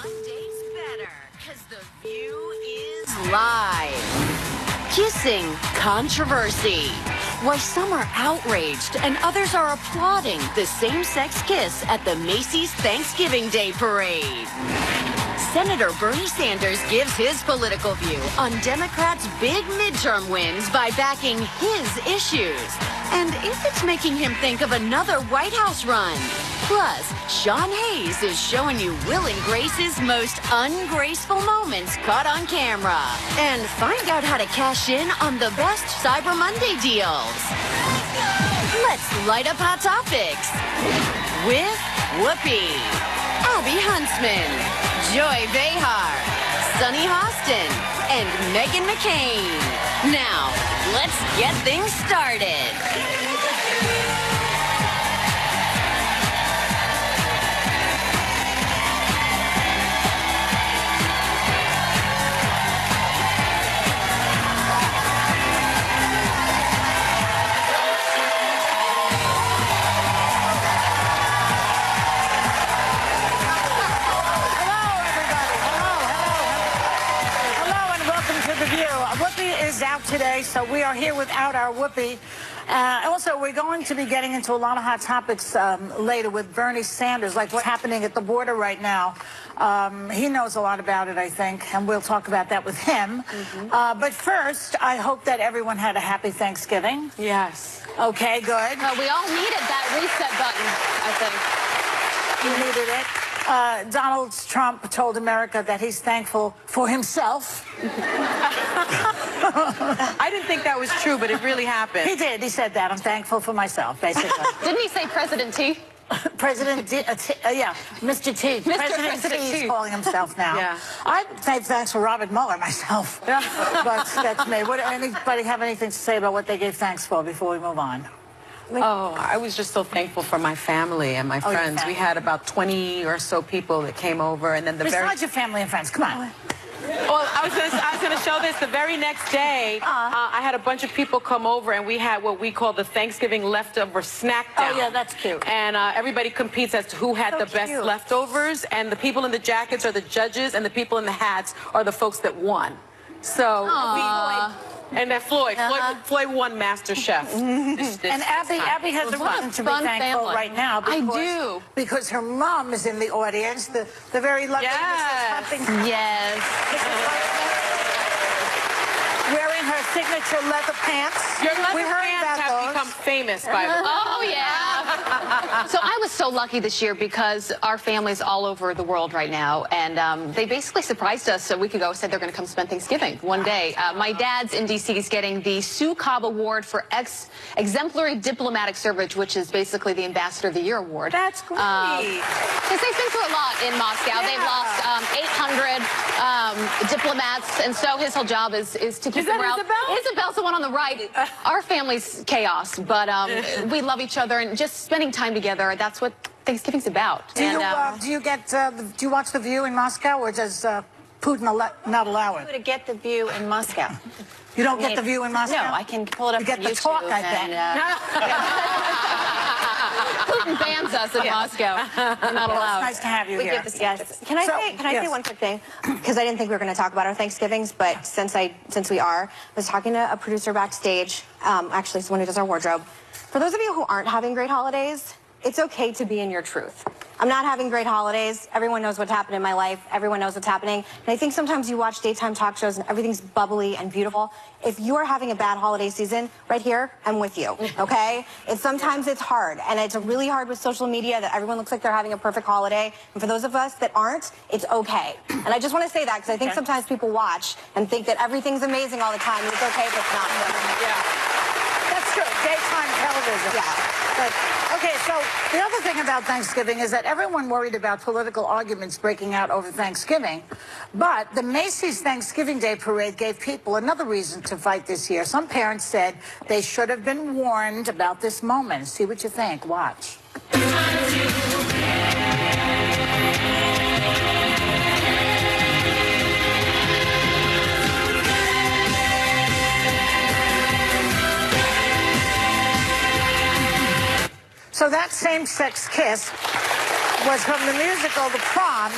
Monday's better, because The View is live. Kissing controversy. Why some are outraged and others are applauding the same-sex kiss at the Macy's Thanksgiving Day Parade. Senator Bernie Sanders gives his political view on Democrats' big midterm wins by backing his issues, and if it's making him think of another White House run. Plus, Sean Hayes is showing you Will and Grace's most ungraceful moments caught on camera. And find out how to cash in on the best Cyber Monday deals. Let's light up Hot Topics with Whoopi, Abby Huntsman, Joy Behar, Sunny Hostin, and Meghan McCain. Now, let's get things started. Whoopi is out today, so we are here without our Whoopi. Also, we're going to be getting into a lot of hot topics later with Bernie Sanders, like what's happening at the border right now. He knows a lot about it, I think, and we'll talk about that with him. But first, I hope that everyone had a happy Thanksgiving. Yes. Okay, good. We all needed that reset button, I think. You needed it. Donald Trump told America that he's thankful for himself. I didn't think that was true, but it really happened. He did. He said that. I'm thankful for myself, basically. Didn't he say President T? President T, yeah, Mr. T. President T is calling himself now. Yeah. I say thanks for Robert Mueller myself. But that's me. Would anybody have anything to say about what they gave thanks for before we move on? Oh, I was just so thankful for my family and my friends. We had about 20 or so people that came over, and then Besides your family and friends, come on. Well, I was going to show this. The very next day, I had a bunch of people come over, and we had what we call the Thanksgiving leftover snack down. Oh, yeah, that's cute. And everybody competes as to who had the best leftovers, and the people in the jackets are the judges, and the people in the hats are the folks that won. So and that Floyd won Master Chef. And Abby has a reason to be thankful right now. Because her mom is in the audience, the very lucky Mrs. Huntington. Yes. Wearing her signature leather pants. Your leather pants have become famous, by the way. Oh, yeah. So I was so lucky this year because our family's all over the world right now, and they basically surprised us a week ago, said they're going to come spend Thanksgiving one day. My dad's in D.C. He's getting the Sue Cobb Award for Exemplary Diplomatic Service, which is basically the Ambassador of the Year award. That's great. Because they've been through a lot in Moscow. Yeah. They've lost 800 diplomats, and so his whole job is to keep them around. Isabel's the one on the right. Our family's chaos, but we love each other, and just spending time together, that's what Thanksgiving's about. Do you watch The View in Moscow, or does Putin not allow it? To get The View in Moscow. You don't get The View in Moscow? No, I can pull it up you get on the YouTube. Talk, I bet. Putin bans us in Moscow. We're not allowed. It's nice to have you here. Yes. Can I say one quick thing? Because I didn't think we were going to talk about our Thanksgivings, but since we are, I was talking to a producer backstage, actually someone who does our wardrobe. For those of you who aren't having great holidays, it's okay to be in your truth. I'm not having great holidays. Everyone knows what's happened in my life. Everyone knows what's happening. And I think sometimes you watch daytime talk shows and everything's bubbly and beautiful. If you're having a bad holiday season, right here, I'm with you, okay? Sometimes it's hard, and it's really hard with social media that everyone looks like they're having a perfect holiday. And for those of us that aren't, it's okay. And I just want to say that because I think sometimes people watch and think that everything's amazing all the time, and it's okay if it's not. That's true. Daytime television. Yeah. But, okay, so the other thing about Thanksgiving is that everyone worried about political arguments breaking out over Thanksgiving. But the Macy's Thanksgiving Day Parade gave people another reason to fight this year. Some parents said they should have been warned about this moment. See what you think. Watch. So that same-sex kiss was from the musical The Prom,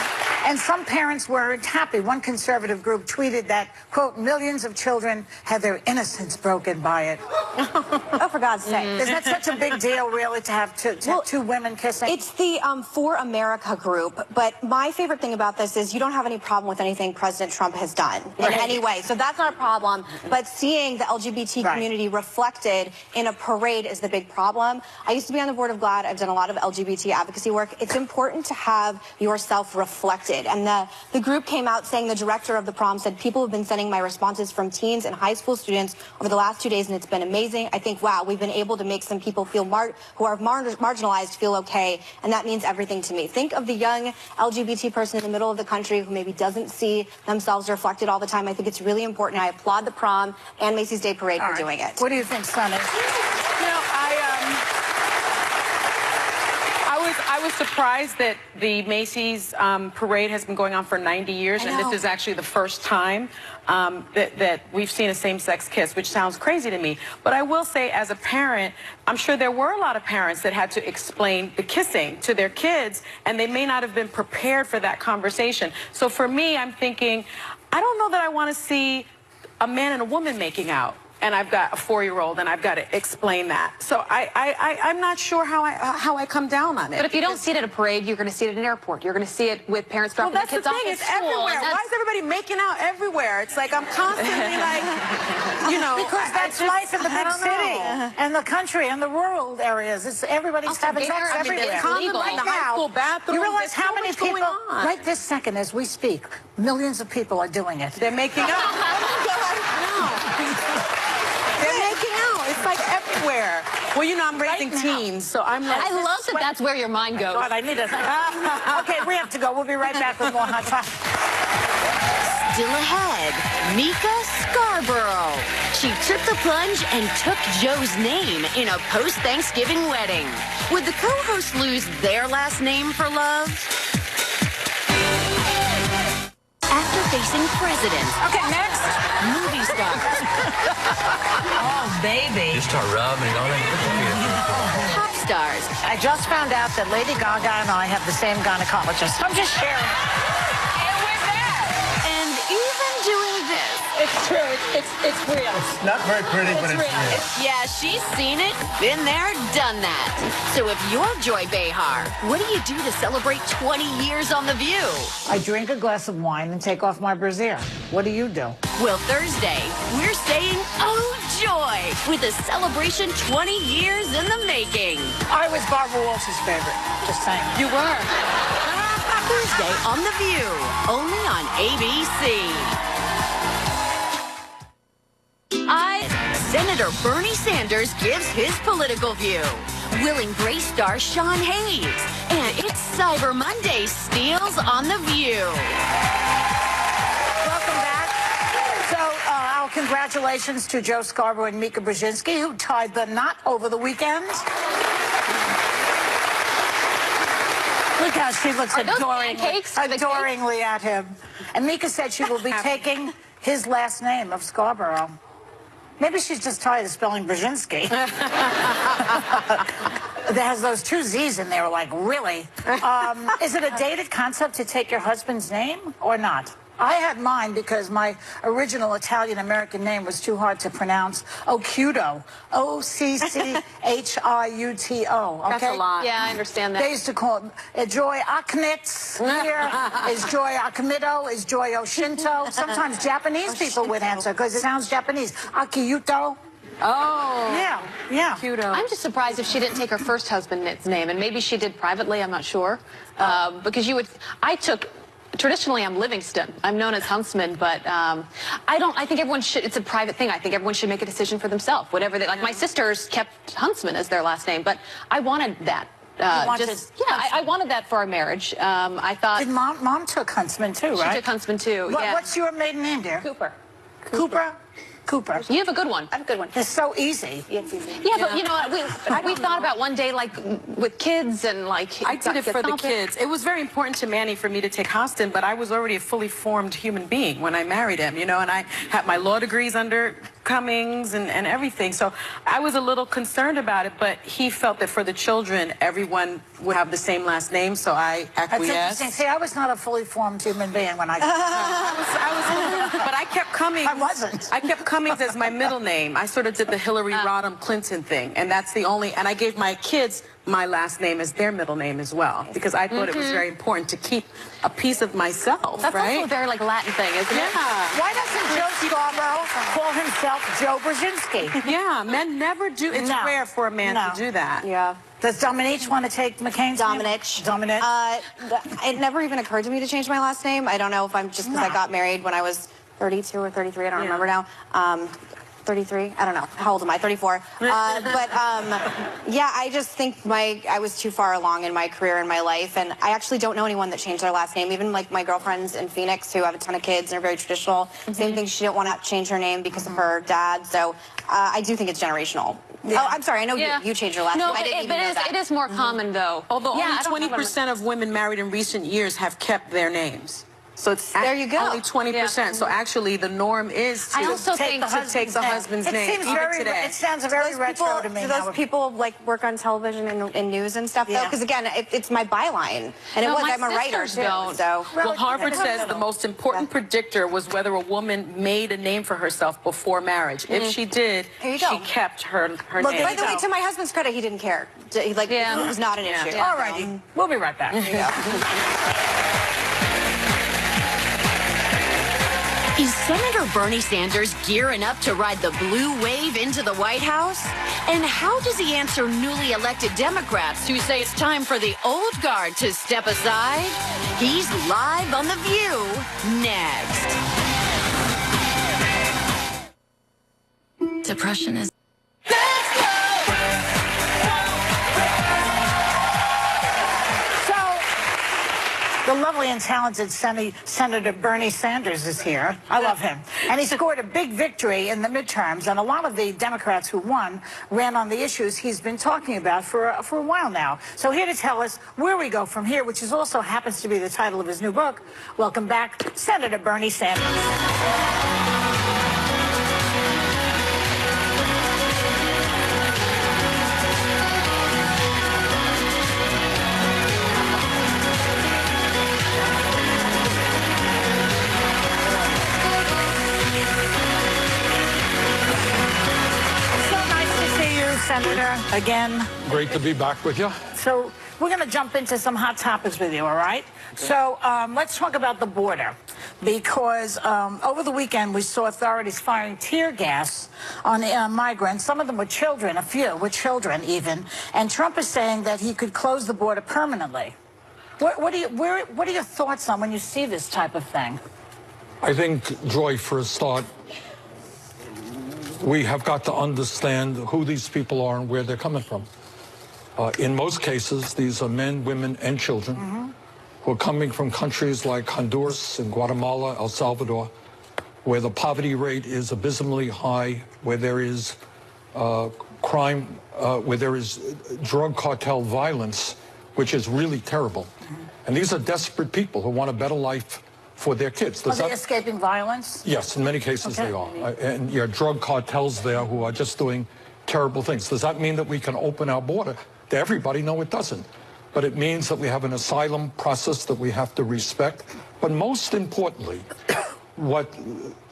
And some parents weren't happy. One conservative group tweeted that, quote, millions of children had their innocence broken by it. Oh, for God's sake. Is that such a big deal, really, to have two women kissing? It's the For America group, but my favorite thing about this is you don't have any problem with anything President Trump has done in any way, so that's not a problem. But seeing the LGBT community reflected in a parade is the big problem. I used to be on the board of GLAAD. I've done a lot of LGBT advocacy work. It's important to have yourself reflected. And the group came out saying, the director of the prom said, people have been sending my responses from teens and high school students over the last 2 days, and it's been amazing. I think, wow, we've been able to make some people feel who are marginalized feel okay, and that means everything to me. Think of the young LGBT person in the middle of the country who maybe doesn't see themselves reflected all the time. I think it's really important. I applaud the prom and Macy's Day Parade for doing it. What do you think, Sonny? You know, I was surprised that the Macy's parade has been going on for 90 years, and this is actually the first time that we've seen a same-sex kiss, which sounds crazy to me. But I will say, as a parent, I'm sure there were a lot of parents that had to explain the kissing to their kids, and they may not have been prepared for that conversation. So for me, I'm thinking, I don't know that I want to see a man and a woman making out, and I've got a 4-year-old, and I've got to explain that. So I'm not sure how I come down on it. But if you don't see it at a parade, you're going to see it at an airport. You're going to see it with parents dropping their kids off at school. It's everywhere. Why is everybody making out everywhere? It's like I'm constantly like, you know. Because that's life in the big city and the country and the rural areas. It's everybody's having sex everywhere. It's legal right now. You realize how many people, right this second as we speak, millions of people are doing it. They're making out. They're making out. It's like everywhere. Well, you know, I'm raising teens, so I'm like... I love that that's where your mind goes. God, I need it. Okay, we have to go. We'll be right back with more Hot Topics. Still ahead, Mika Scarborough. She took the plunge and took Joe's name in a post-Thanksgiving wedding. Would the co-hosts lose their last name for love? After facing presidents. Okay, next. Movie stars. Oh, baby. You start rubbing it on it. Pop stars. I just found out that Lady Gaga and I have the same gynecologist. I'm just sharing. And we're there. And even doing this. It's true. It's real. It's not very pretty, but it's real. Yeah, she's seen it, been there, done that. So if you're Joy Behar, what do you do to celebrate 20 years on The View? I drink a glass of wine and take off my brassiere. What do you do? Well, Thursday, we're saying, oh, joy, with a celebration 20 years in the making. I was Barbara Walsh's favorite. Just saying. You were. Thursday on The View, only on ABC. Senator Bernie Sanders gives his political view. Will and Grace star Sean Hayes. And it's Cyber Monday steals on The View. Welcome back. So, our congratulations to Joe Scarborough and Mika Brzezinski, who tied the knot over the weekend. Look how she looks adoringly at him. And Mika said she will be taking his last name of Scarborough. Maybe she's just tired of spelling Brzezinski. There has those 2 Z's in there, like, really? Is it a dated concept to take your husband's name or not? I had mine because my original Italian-American name was too hard to pronounce. Occhiuto. O-C-C-H-I-U-T-O. Okay? That's a lot. Yeah, I understand that. They used to call it Joy Aknitz. Here is Joy Akimido, is Joy Oshinto. Sometimes Japanese people would answer because it sounds Japanese. Akiyuto. Oh. Yeah. Cute. I'm just surprised if she didn't take her first husband's name, and maybe she did privately, I'm not sure. Because traditionally, I'm Livingston. I'm known as Huntsman, but I think everyone should, it's a private thing. I think everyone should make a decision for themselves, whatever they, like my sisters kept Huntsman as their last name, but I wanted that. I wanted that for our marriage. I thought. Did mom took Huntsman too, right? She took Huntsman too, yeah. What's your maiden name, dear? Cooper. Cooper. You have a good one. I have a good one. It's so easy. Yeah, but you know what? We thought about one day, like, with kids and, like... I did it for the kids. It was very important to Manny for me to take Hostin, but I was already a fully formed human being when I married him, you know, and I had my law degrees under Cummings and everything. So I was a little concerned about it, but he felt that for the children, everyone would have the same last name, so I That's acquiesced. interesting. See, I was not a fully formed human being when I... But I kept Cummings. I wasn't. I kept Cummings as my middle name. I sort of did the Hillary Rodham Clinton thing, and that's the only, and I gave my kids my last name as their middle name as well, because I thought it was very important to keep a piece of myself, That's right? also a very, like, Latin thing, isn't it? Yeah. Why doesn't Joe Scarborough call himself Joe Brzezinski? Yeah, men never do. It's No. rare for a man No. to do that. Yeah. Does Dominique want to take McCain's Dominic. name? Dominic. It never even occurred to me to change my last name. I don't know if I'm just because I got married when I was 32 or 33. I don't remember now. 33. I don't know. How old am I? 34. Yeah, I just think I was too far along in my career and my life, and I actually don't know anyone that changed their last name. Even like my girlfriends in Phoenix who have a ton of kids and are very traditional. Same thing. She didn't want to change her name because of her dad. So I do think it's generational. Yeah. Oh, I'm sorry. I know you changed your last No, name. I didn't even know that. it is more common, though. Although I don't only have 20% of women married in recent years have kept their names. So it's There you go. only 20%. So actually, the norm is to I also think to take the husband's name. It seems even very. today. It sounds very retro to me. Do now. those people like work on television and in news and stuff though? Yeah. Because again, it's my byline, and No, my I'm a writer sisters too. don't. So Well, Harvard says the most important predictor was whether a woman made a name for herself before marriage. If she did, There you go. she kept her Well, name. by the way, to my husband's credit, he didn't care. It was not an issue. All righty. We'll be right back. Is Senator Bernie Sanders gearing up to ride the blue wave into the White House? And how does he answer newly elected Democrats who say it's time for the old guard to step aside? He's live on The View next. Depression is... The lovely and talented Senator Bernie Sanders is here. I love him. And he scored a big victory in the midterms, and a lot of the Democrats who won ran on the issues he's been talking about for a while now. So here to tell us where we go from here, which is also happens to be the title of his new book. Welcome back, Senator Bernie Sanders. Senator, again. Great to be back with you. So we're going to jump into some hot topics with you, all right? So let's talk about the border, because over the weekend we saw authorities firing tear gas on migrants. Some of them were children, a few were children even, and Trump is saying that he could close the border permanently. What are your thoughts on when you see this type of thing? I think, Joy, for a start, we have got to understand who these people are and where they're coming from. In most cases, these are men, women, and children who are coming from countries like Honduras and Guatemala, El Salvador, where the poverty rate is abysmally high, where there is crime, where there is drug cartel violence, which is really terrible. And these are desperate people who want a better life for their kids. Are they escaping violence? Yes, in many cases they are. And you have drug cartels there who are just doing terrible things. Does that mean that we can open our border to everybody? No, it doesn't. But it means that we have an asylum process that we have to respect. But most importantly, what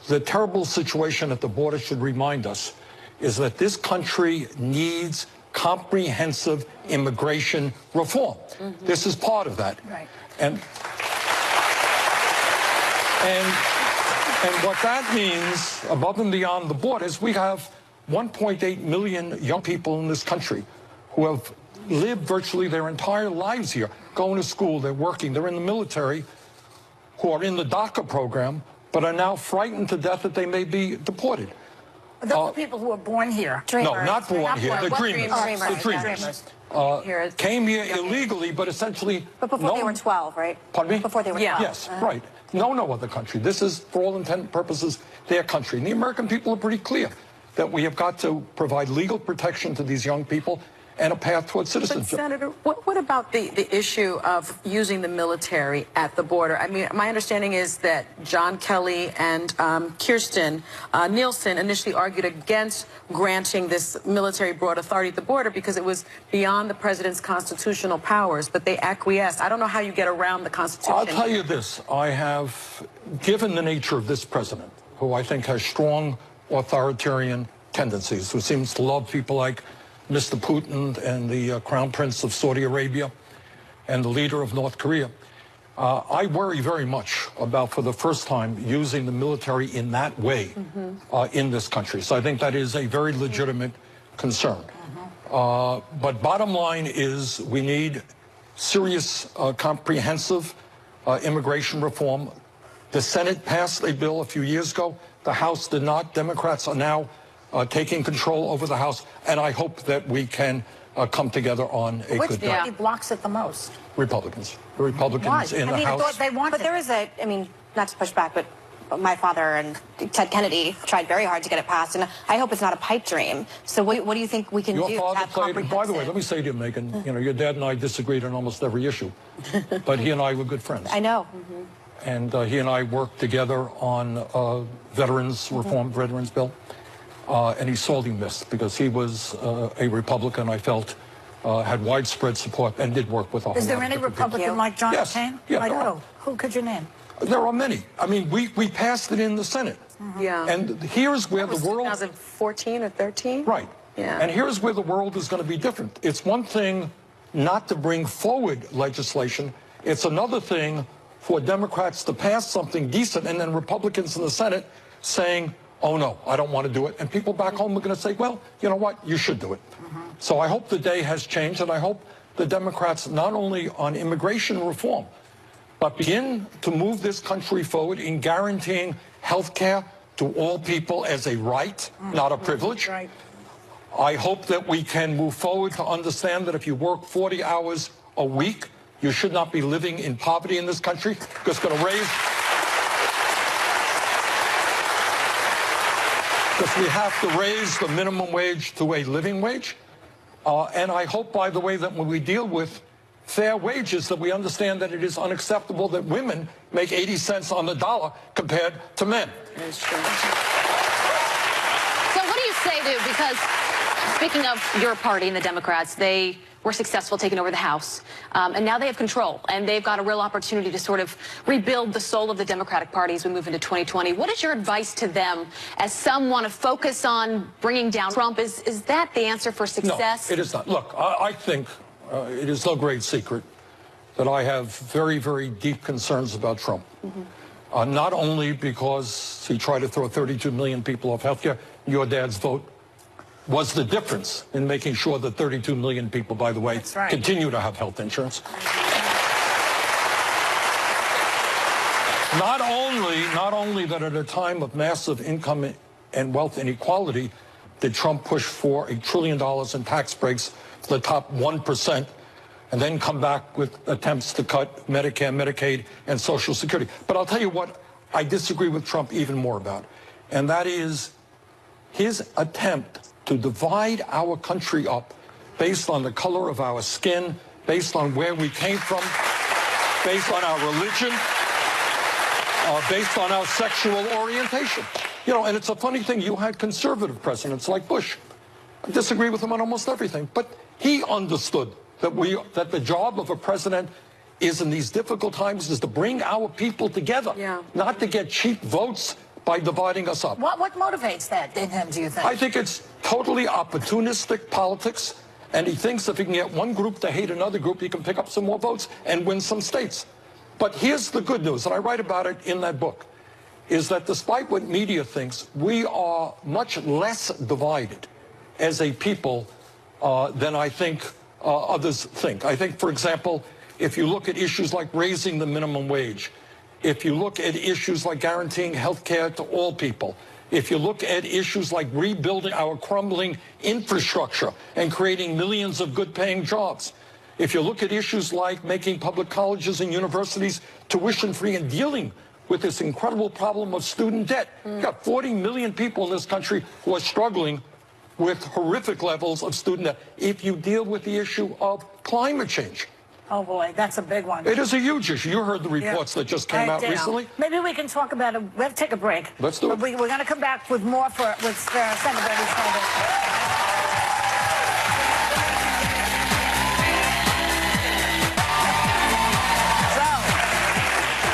the terrible situation at the border should remind us is that this country needs comprehensive immigration reform. This is part of that. Right. And what that means, above and beyond the borders, we have 1.8 million young people in this country who have lived virtually their entire lives here, going to school, they're working, they're in the military, who are in the DACA program, but are now frightened to death that they may be deported. Those are people who were born here. No, not born here, the dreamers. The dreamers. Came here illegally, but essentially... But before they were 12, right? Pardon me? Before they were 12. Yes, right. No other country. This is, for all intent and purposes, their country. And the American people are pretty clear that we have got to provide legal protection to these young people, and a path towards But citizenship. Senator, what about the issue of using the military at the border? I mean, my understanding is that John Kelly and Kirsten Nielsen initially argued against granting this military broad authority at the border because it was beyond the president's constitutional powers, but they acquiesced. I don't know how you get around the Constitution. I'll tell you this. I have, given the nature of this president, who I think has strong authoritarian tendencies, who seems to love people like Mr. Putin and the Crown Prince of Saudi Arabia and the leader of North Korea, I worry very much about, for the first time, using the military in that way in this country. So I think that is a very legitimate concern. But bottom line is we need serious, comprehensive immigration reform. The Senate passed a bill a few years ago. The House did not. Democrats are now taking control over the House, and I hope that we can come together on a Which good party blocks it the most? Republicans. The Republicans in the House. But there is a, I mean, not to push back, but my father and Ted Kennedy tried very hard to get it passed, and I hope it's not a pipe dream. So what do you think we can do Your to father have played, by the way, let me say to you, Megan, you know, your dad and I disagreed on almost every issue, but he and I were good friends. I know. And he and I worked together on veterans reform, veterans bill. And he's sorely missed because he was a Republican, I felt, had widespread support and did work with a whole Is there lot of any different Republican people. like John Yes. McCain? Yeah, Like there are. who? Who could you name? There are many. I mean, we passed it in the Senate. Yeah. And here's where That was the world... 2014 or 13? Right. Yeah. And here's where the world is going to be different. It's one thing not to bring forward legislation. It's another thing for Democrats to pass something decent and then Republicans in the Senate saying, oh, no, I don't want to do it. And people back home are going to say, well, you know what, you should do it. So I hope the day has changed, and I hope the Democrats, not only on immigration reform, but begin to move this country forward in guaranteeing health care to all people as a right, not a privilege. Right. I hope that we can move forward to understand that if you work 40 hours a week, you should not be living in poverty in this country, because it's going to raise... Because we have to raise the minimum wage to a living wage. And I hope, by the way, that when we deal with fair wages, that we understand that it is unacceptable that women make 80 cents on the dollar compared to men. That's true. So what do you say, to, because speaking of your party and the Democrats, they were successful taking over the House, and now they have control, and they've got a real opportunity to sort of rebuild the soul of the Democratic Party as we move into 2020. What is your advice to them as some want to focus on bringing down Trump? Is that the answer for success? No, it is not. Look, I think it is no great secret that I have very, very deep concerns about Trump. Not only because he tried to throw 32 million people off health care, your dad's vote was the difference in making sure that 32 million people, by the way, right. continue to have health insurance. Not only that at a time of massive income and wealth inequality did Trump push for $1 trillion in tax breaks for the top 1%, and then come back with attempts to cut Medicare, Medicaid, and Social Security. But I'll tell you what I disagree with Trump even more about, and that is his attempt to divide our country up based on the color of our skin, based on where we came from, based on our religion, based on our sexual orientation. You know, and it's a funny thing, you had conservative presidents like Bush. I disagree with him on almost everything, but he understood that the job of a president is in these difficult times is to bring our people together, not to get cheap votes by dividing us up. What motivates that in him, do you think? I think it's totally opportunistic politics, and he thinks if he can get one group to hate another group, he can pick up some more votes and win some states. But here's the good news, and I write about it in that book, is that despite what media thinks, we are much less divided as a people than I think others think. I think, for example, if you look at issues like raising the minimum wage, if you look at issues like guaranteeing health care to all people, if you look at issues like rebuilding our crumbling infrastructure and creating millions of good-paying jobs, if you look at issues like making public colleges and universities tuition-free and dealing with this incredible problem of student debt. You've got 40 million people in this country who are struggling with horrific levels of student debt if you deal with the issue of climate change. Oh, boy, that's a big one. It is a huge issue. You heard the reports that just came out recently. Maybe we can talk about it. We have to take a break. Let's do it. We're going to come back with more with Senator Bernie Sanders.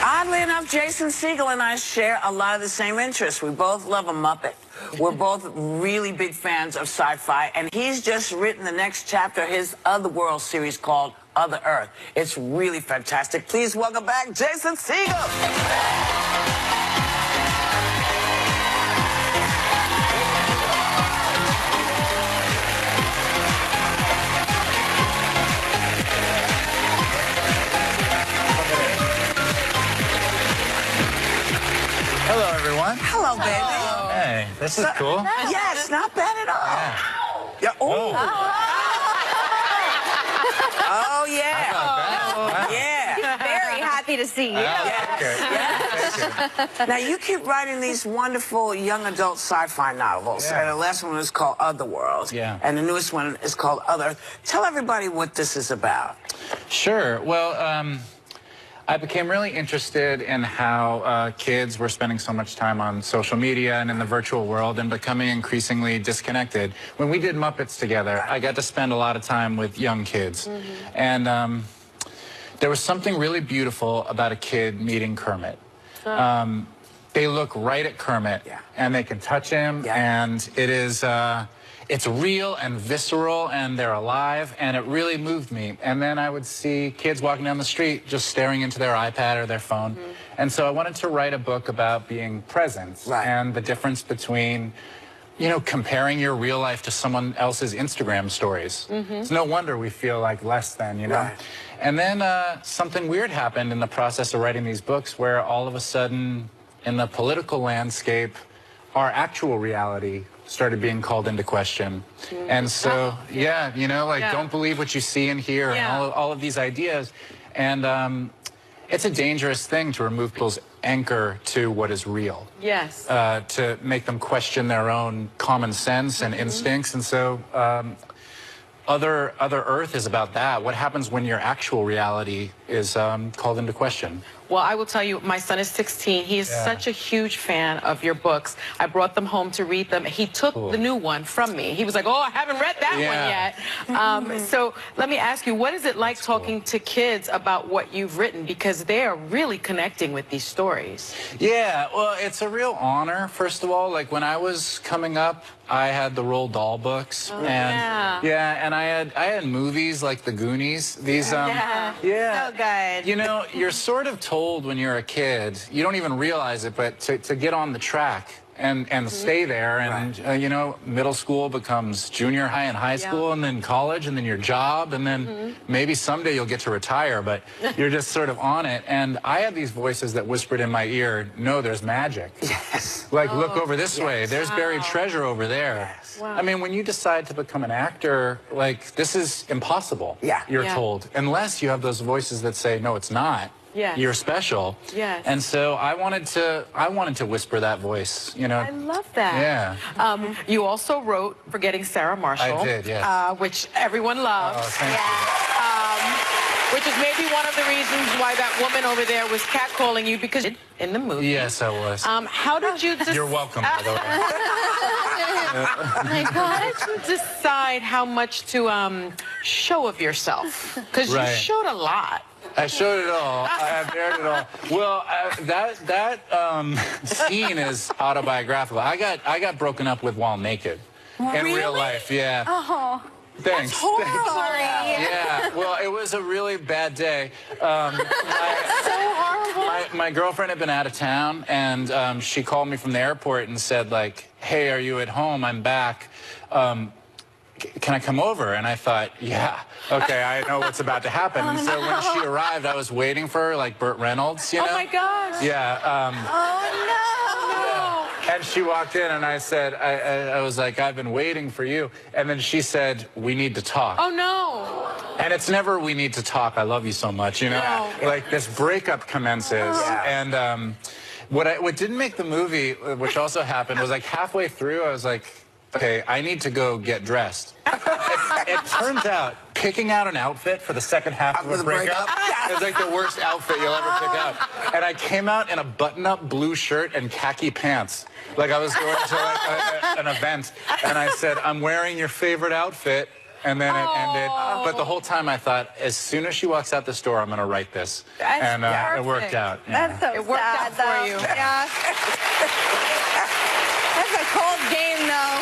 Oddly enough, Jason Segel and I share a lot of the same interests. We both love a Muppet. We're both really big fans of sci-fi, and he's just written the next chapter of his Otherworld series called Other Earth. It's really fantastic. Please welcome back Jason Segel. Hello, everyone. Hello, baby. Hey, this is cool. Yes, not bad at all. Yeah. Oh. Oh, yeah. Yeah. Very happy to see you. Now, you keep writing these wonderful young adult sci-fi novels. Yeah. And the last one is called Otherworld. Yeah. And the newest one is called Other. Tell everybody what this is about. Sure. Well, I became really interested in how kids were spending so much time on social media and in the virtual world and becoming increasingly disconnected. When we did Muppets together, I got to spend a lot of time with young kids. And there was something really beautiful about a kid meeting Kermit. They look right at Kermit, and they can touch him, and it is... it's real and visceral, and they're alive, and it really moved me. And then I would see kids walking down the street just staring into their iPad or their phone. And so I wanted to write a book about being present and the difference between, you know, comparing your real life to someone else's Instagram stories. It's no wonder we feel like less than, you know. And then something weird happened in the process of writing these books where all of a sudden, in the political landscape, our actual reality started being called into question. And so, yeah, you know, like, don't believe what you see and hear, and all of these ideas. And it's a dangerous thing to remove people's anchor to what is real. Yes. To make them question their own common sense and instincts. And so, Other Earth is about that. What happens when your actual reality is called into question? Well, I will tell you, my son is 16. He is such a huge fan of your books. I brought them home to read them. He took the new one from me. He was like, oh, I haven't read that one yet. So let me ask you, what is it like talking to kids about what you've written? Because they are really connecting with these stories. Yeah, well, it's a real honor, first of all. Like, when I was coming up, I had the Roald Dahl books. And I had movies like The Goonies. These, So good. You know, you're sort of told when you're a kid, you don't even realize it, but to get on the track and stay there, and you know, middle school becomes junior high and high school, and then college, and then your job, and then maybe someday you'll get to retire, but you're just sort of on it. And I had these voices that whispered in my ear, no, there's magic. Like, look over this way, there's buried treasure over there. I mean, when you decide to become an actor, like, this is impossible, you're told, unless you have those voices that say, no, it's not. You're special. And so I wanted to whisper that voice, you know. I love that. You also wrote Forgetting Sarah Marshall. I did, yes. Which everyone loves. Oh, thank you. Which is maybe one of the reasons why that woman over there was catcalling you, because in the movie. Yes, I was. How did you You're welcome, by the way. How did you decide how much to show of yourself? Because you showed a lot. I showed it all. I bared it all. Well, that scene is autobiographical. I got broken up with while naked in real life. Yeah. Oh. Thanks. That's horrible. Sorry. Yeah. Well, it was a really bad day. So horrible. My girlfriend had been out of town, and she called me from the airport and said, like, "Hey, are you at home? I'm back. Can I come over?" And I thought, yeah, okay, I know what's about to happen. And so when she arrived, I was waiting for her, like Burt Reynolds, you know? Oh, my gosh. Yeah. And she walked in, and I said, I was like, "I've been waiting for you." And then she said, "We need to talk." Oh, no. And it's never "we need to talk, I love you so much," you know? No. Like, this breakup commences. And what didn't make the movie, which also happened, was like halfway through, I was like, okay, I need to go get dressed. It turns out picking out an outfit for the second half of a breakup is like the worst outfit you'll ever pick out. And I came out in a button-up blue shirt and khaki pants. Like I was going to like an event, and I said, I'm wearing your favorite outfit. And then it ended. But the whole time I thought, as soon as she walks out this door, I'm going to write this. And it worked out. Yeah. That's so It worked out for you. Yeah. That's a cold game, though.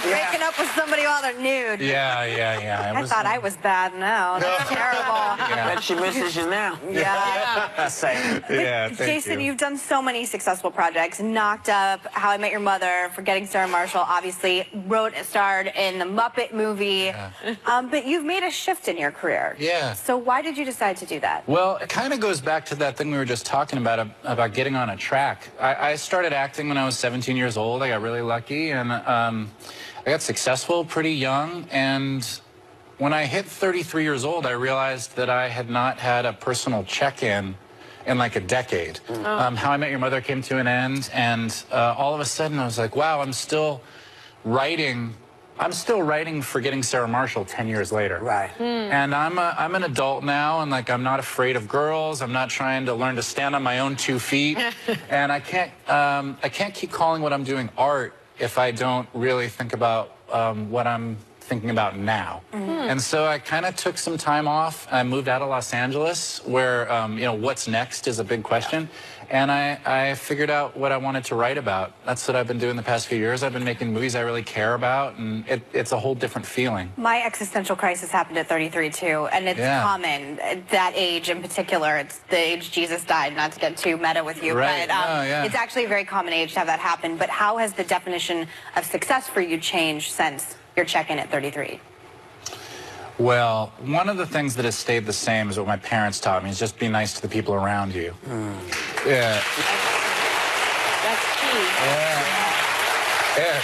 Breaking up with somebody while they're nude. Yeah. I thought I was bad. No, that's terrible. I bet she misses you now. Yeah. Just saying. Yeah, thank Jason, you. you've done so many successful projects. Knocked Up, How I Met Your Mother, Forgetting Sarah Marshall, obviously wrote and starred in the Muppet movie. Yeah. But you've made a shift in your career. Yeah. So why did you decide to do that? Well, it kind of goes back to that thing we were just talking about getting on a track. I started acting when I was 17 years old. I got really lucky, and I got successful pretty young. And when I hit 33 years old, I realized that I had not had a personal check-in in like a decade. How I Met Your Mother came to an end, and all of a sudden I was like, wow, I'm still writing Forgetting Sarah Marshall 10 years later. Right. And I'm an adult now, and like I'm not afraid of girls. I'm not trying to learn to stand on my own 2 feet. And I can't keep calling what I'm doing art if I don't really think about what I'm thinking about now. And so I kind of took some time off. I moved out of Los Angeles, where you know, what's next is a big question. And I figured out what I wanted to write about. That's what I've been doing the past few years. I've been making movies I really care about, and it's a whole different feeling. My existential crisis happened at 33 too, and it's common at that age in particular. It's the age Jesus died, not to get too meta with you, Right. but it's actually a very common age to have that happen. But how has the definition of success for you changed since your check-in at 33? Well, one of the things that has stayed the same is what my parents taught me, is just be nice to the people around you. Yeah. That's key. Yeah.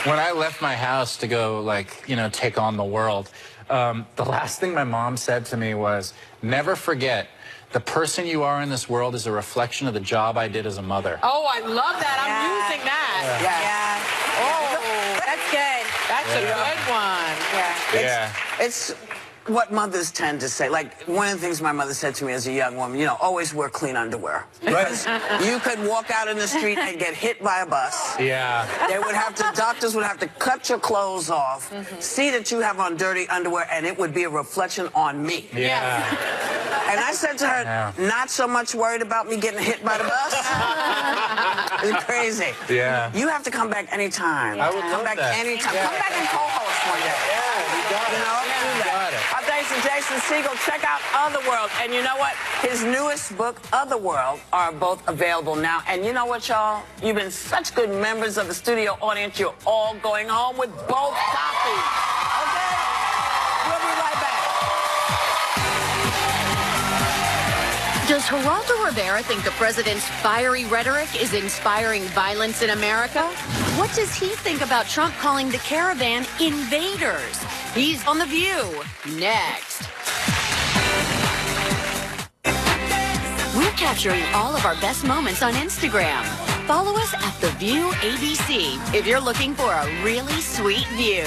When I left my house to go, like, you know, take on the world, the last thing my mom said to me was, never forget, the person you are in this world is a reflection of the job I did as a mother. Oh, I love that. I'm using that. Yeah. Oh, That's good. that's a good one. Yeah. It's what mothers tend to say. Like, one of the things my mother said to me as a young woman, you know, always wear clean underwear. Because you could walk out in the street and get hit by a bus. Yeah. Doctors would have to cut your clothes off, see that you have on dirty underwear, and it would be a reflection on me. Yeah. And I said to her, not so much worried about me getting hit by the bus. It's crazy. Yeah. You have to come back anytime. I would come love back that. anytime. Yeah. Come back and co-host one day. Yeah, you got it. You know, do that. Got it. Thanks to Jason Segel. Check out Otherworld. And you know what? His newest book, Otherworld, are both available now. And you know what, y'all? You've been such good members of the studio audience. You're all going home with both copies. Okay? We'll be right back. Does Geraldo Rivera think the president's fiery rhetoric is inspiring violence in America? What does he think about Trump calling the caravan invaders? He's on The View. Next. We're capturing all of our best moments on Instagram. Follow us at The View ABC if you're looking for a really sweet view.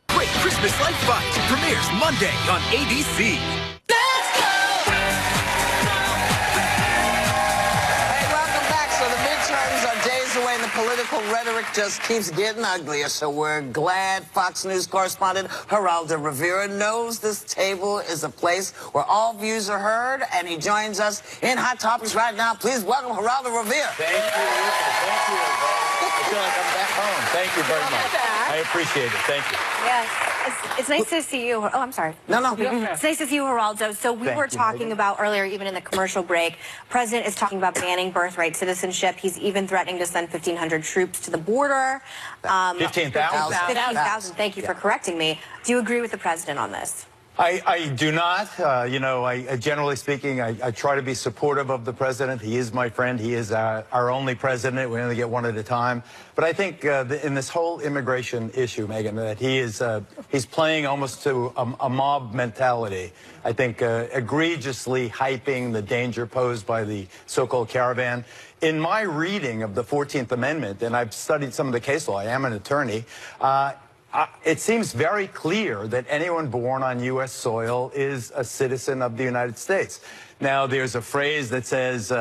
Great Christmas Life Fight premieres Monday on ABC. Hey, welcome back. So the midterms are days away, and the political rhetoric just keeps getting uglier. So we're glad Fox News correspondent Geraldo Rivera knows this table is a place where all views are heard, and he joins us in Hot Topics right now. Please welcome Geraldo Rivera. Thank you. Thank you. I feel like I'm back home. Thank you very much. I appreciate it. Thank you. Yes, it's nice to see you. Oh, I'm sorry. No. It's nice to see you, Geraldo. So we were talking about earlier, even in the commercial break, President is talking about banning birthright citizenship. He's even threatening to send 1,500 troops to the border. 15,000. 15,000. Thank you for correcting me. Do you agree with the president on this? I do not. You know, generally speaking, I try to be supportive of the president. He is my friend. He is our only president. We only get one at a time. But I think in this whole immigration issue, Megyn, that he's playing almost to a mob mentality. I think egregiously hyping the danger posed by the so-called caravan. In my reading of the 14th Amendment, and I've studied some of the case law, I am an attorney, it seems very clear that anyone born on U.S. soil is a citizen of the United States. Now, there's a phrase that says,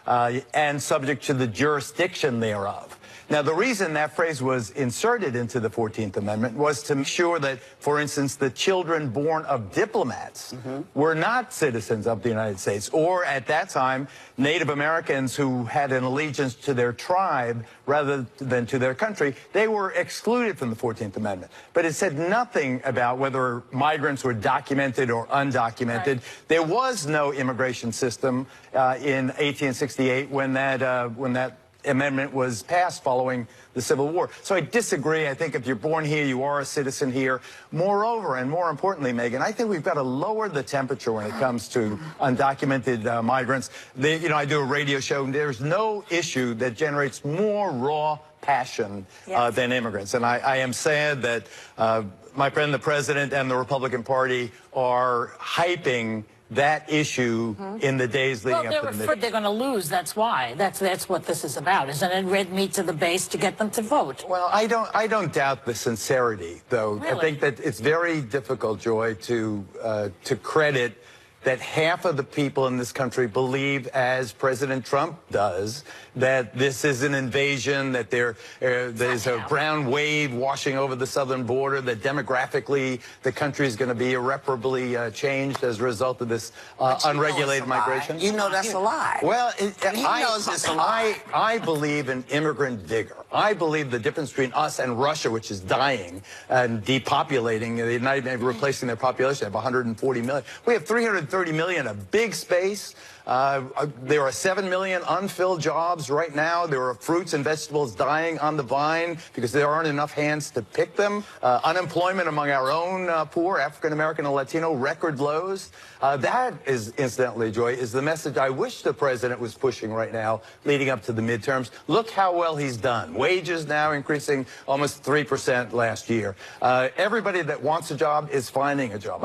and subject to the jurisdiction thereof. Now, the reason that phrase was inserted into the 14th Amendment was to make sure that, for instance, the children born of diplomats were not citizens of the United States, or at that time, Native Americans who had an allegiance to their tribe rather than to their country, they were excluded from the 14th Amendment. But it said nothing about whether migrants were documented or undocumented. Right. There was no immigration system in 1868 when that amendment was passed following the Civil War. So I disagree. I think if you're born here, you are a citizen here. Moreover, and more importantly, Megyn, I think we've got to lower the temperature when it comes to undocumented migrants. You know, I do a radio show, and there's no issue that generates more raw passion than immigrants. And I am sad that my friend, the president, and the Republican Party are hyping that issue in the days leading up to the midterms. They're afraid they're going to lose. That's why. That's what this is about, isn't it? Red meat to the base to get them to vote. Well, I don't doubt the sincerity, though. Really? I think that it's very difficult, Joy, to credit that half of the people in this country believe, as President Trump does, that this is an invasion, that there's a brown wave washing over the southern border, that demographically the country is going to be irreparably changed as a result of this unregulated migration. You know that's a lie. Well, he knows it's a lie. I believe in immigrant vigor. I believe the difference between us and Russia, which is dying and depopulating, they're not even replacing their population. They have 140 million. We have 330 million, a big space. There are 7 million unfilled jobs right now. There are fruits and vegetables dying on the vine because there aren't enough hands to pick them. Unemployment among our own poor, African-American and Latino, record lows. That is, incidentally, Joy, is the message I wish the president was pushing right now leading up to the midterms. Look how well he's done. Wages now increasing almost 3% last year. Everybody that wants a job is finding a job.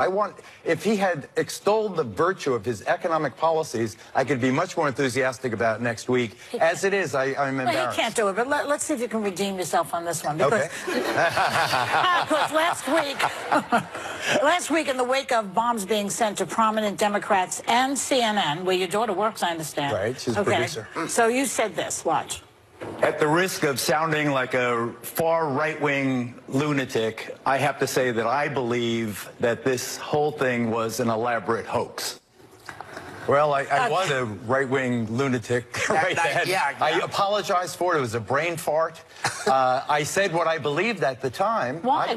If he had extolled the virtue of his economic policies, I could be much more enthusiastic about next week. As it is, I'm embarrassed. Well, he can't do it, but let's see if you can redeem yourself on this one. Because, okay. because last week, in the wake of bombs being sent to prominent Democrats and CNN, where your daughter works, I understand. Right, she's a producer. So you said this, watch. At the risk of sounding like a far right-wing lunatic, I have to say that I believe that this whole thing was an elaborate hoax. Well, I was a right-wing lunatic right then. I apologize for it. It was a brain fart. I said what I believed at the time. Why?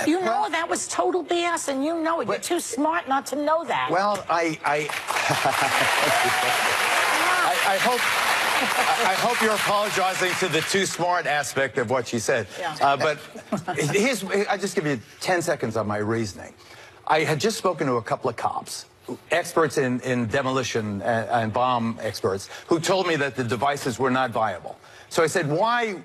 You know that was total BS, and you know it. You're too smart not to know that. Well, I hope you're apologizing to the too smart aspect of what she said. Yeah. But I'll just give you 10 seconds on my reasoning. I had just spoken to a couple of cops, experts in demolition and bomb experts, who told me that the devices were not viable. So I said, why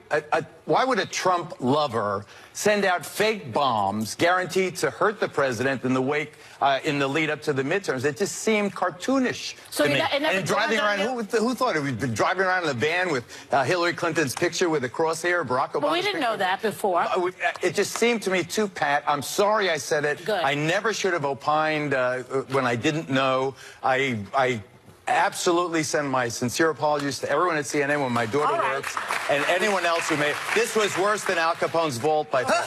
would a Trump lover send out fake bombs guaranteed to hurt the president in the lead up to the midterms? It just seemed cartoonish to me. And driving around, who thought it? We'd been driving around in a van with Hillary Clinton's picture with a crosshair, Barack Obama's But we didn't know that before. It just seemed to me too pat. I'm sorry I said it. Good. I never should have opined when I didn't know. I absolutely send my sincere apologies to everyone at CNN when my daughter works, and anyone else who may. This was worse than Al Capone's vault by far.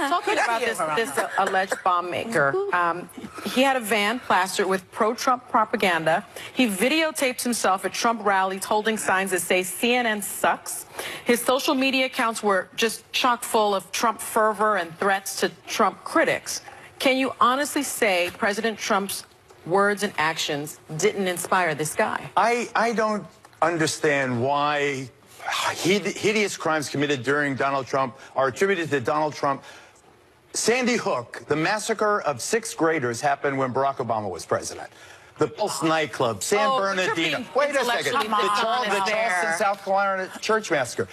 Talking about this alleged bomb maker, he had a van plastered with pro-Trump propaganda. He videotaped himself at Trump rallies holding signs that say CNN sucks. His social media accounts were just chock full of Trump fervor and threats to Trump critics. Can you honestly say President Trump's words and actions didn't inspire this guy? I don't understand why hideous crimes committed during Donald Trump are attributed to Donald Trump Sandy Hook, the massacre of 6th graders happened when Barack Obama was president. The Pulse nightclub, San Bernardino. Wait a second. The Charleston, South Carolina church massacre.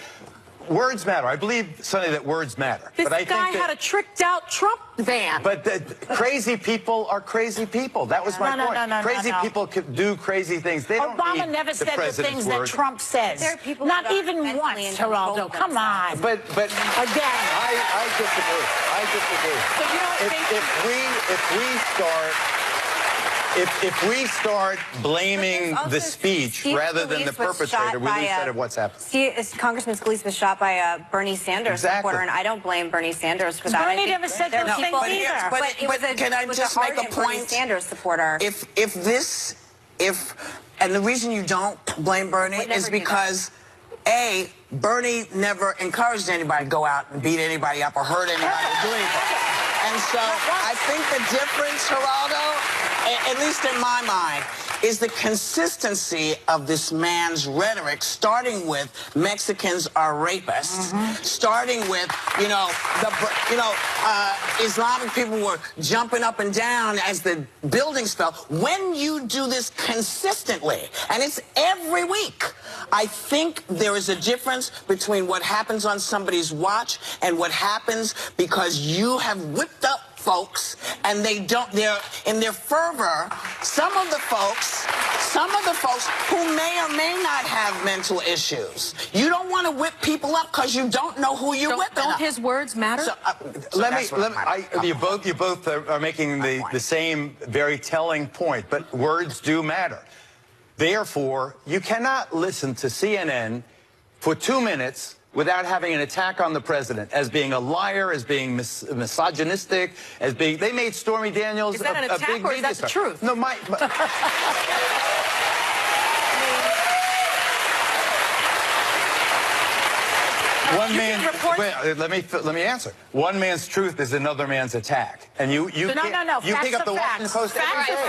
Words matter. I believe, Sonny, that words matter. This but I guy think had a tricked-out Trump van. But crazy people are crazy people. That was my point. Crazy people could do crazy things. They don't Obama need never the said the things that Trump says. There are people Not that are even mentally once, in Geraldo. control Come on. But Again. I disagree. I disagree. So you know, If we start blaming the speech rather than the perpetrator, we lose sight of what's happening. Congressman Scalise was shot by a Bernie Sanders supporter, and I don't blame Bernie Sanders for that. Bernie never said those things either. But can I just make a point? Bernie Sanders supporter. And the reason you don't blame Bernie is because, A, Bernie never encouraged anybody to go out and beat anybody up or hurt anybody or do anything. And so I think the difference, Geraldo, at least in my mind, is the consistency of this man's rhetoric, starting with Mexicans are rapists, starting with, Islamic people were jumping up and down as the buildings fell. When you do this consistently, and it's every week, I think there is a difference between what happens on somebody's watch and what happens because you have whipped up folks, and they're in their fervor, some of the folks who may or may not have mental issues. You don't want to whip people up because you don't know who you're whipping up. Don't his words matter? You both are making the same very telling point, but words do matter. Therefore, you cannot listen to CNN for 2 minutes without having an attack on the president as being a liar, as being misogynistic, as being... They made Stormy Daniels is that an attack a big or is that the truth? No, one man. Let me answer. One man's truth is another man's attack, and you pick up the Washington Post every day.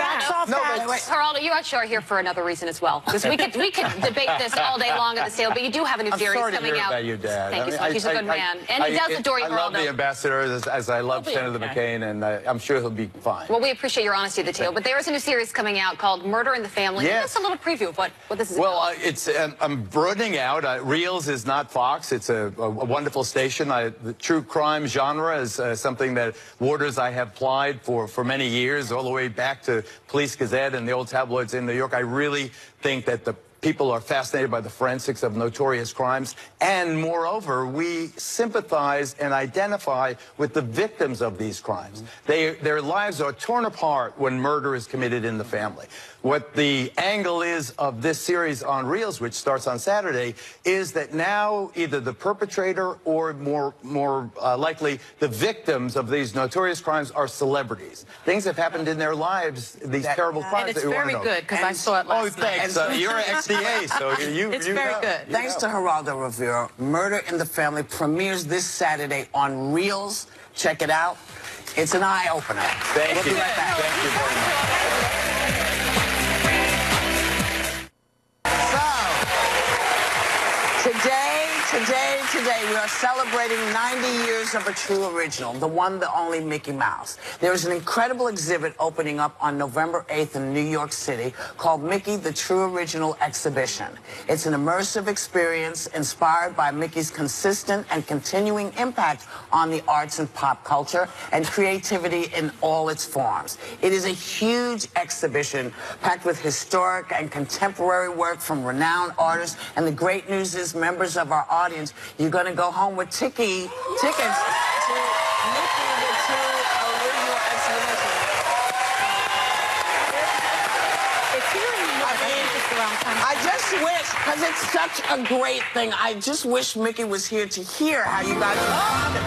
Geraldo, you actually are here for another reason as well, because we could debate this all day long at the sale, but you do have a new series coming out. I'm sorry to hear about your dad. Thank you so much. He's a good man, and he does adore you, Geraldo. I love the ambassador as I love Senator McCain, and I'm sure he'll be fine. Well, we appreciate your honesty at the table, but there is a new series coming out called Murder in the Family. Yes. Give us a little preview of what this is about. Well, I'm broadening out. Reels is not Fox. It's a wonderful station. The true crime genre is something that Waters I have plied for many years, all the way back to Police Gazette and the old tabloids in New York. I really think that the people are fascinated by the forensics of notorious crimes, and moreover, we sympathize and identify with the victims of these crimes. Their lives are torn apart when murder is committed in the family. What the angle is of this series on Reels, which starts on Saturday, is that now either the perpetrator or more likely the victims of these notorious crimes are celebrities. Things have happened in their lives, these terrible crimes. And it's very good, because I saw it last night. Thanks. You're an XDA, so it's very good. Thanks to Geraldo Rivera, Murder in the Family premieres this Saturday on Reels. Check it out. It's an eye-opener. Thank you. Thank you very much. Today, we are celebrating 90 years of a true original, the one, the only Mickey Mouse. There is an incredible exhibit opening up on November 8th in New York City called Mickey, the True Original Exhibition. It's an immersive experience inspired by Mickey's consistent and continuing impact on the arts and pop culture and creativity in all its forms. It is a huge exhibition packed with historic and contemporary work from renowned artists, and the great news is, members of our audience, you're going to go home with tickets to Mickey, the True Original Exhibition. I just wish, because it's such a great thing, I just wish Mickey was here to hear how you guys responded.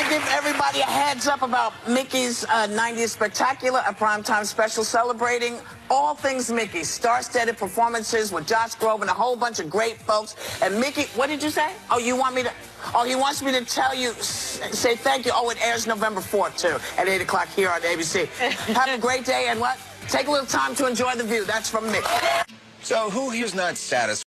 give everybody a heads up about Mickey's 90th Spectacular, a primetime special celebrating all things Mickey. Star-studded performances with Josh Groban and a whole bunch of great folks. And Mickey, what did you say? Oh, you want me to? Oh, he wants me to tell you, say thank you. Oh, it airs November 4th, too, at 8 o'clock here on ABC. Have a great day, and what? Take a little time to enjoy the view. That's from Mickey. So who here's not satisfied?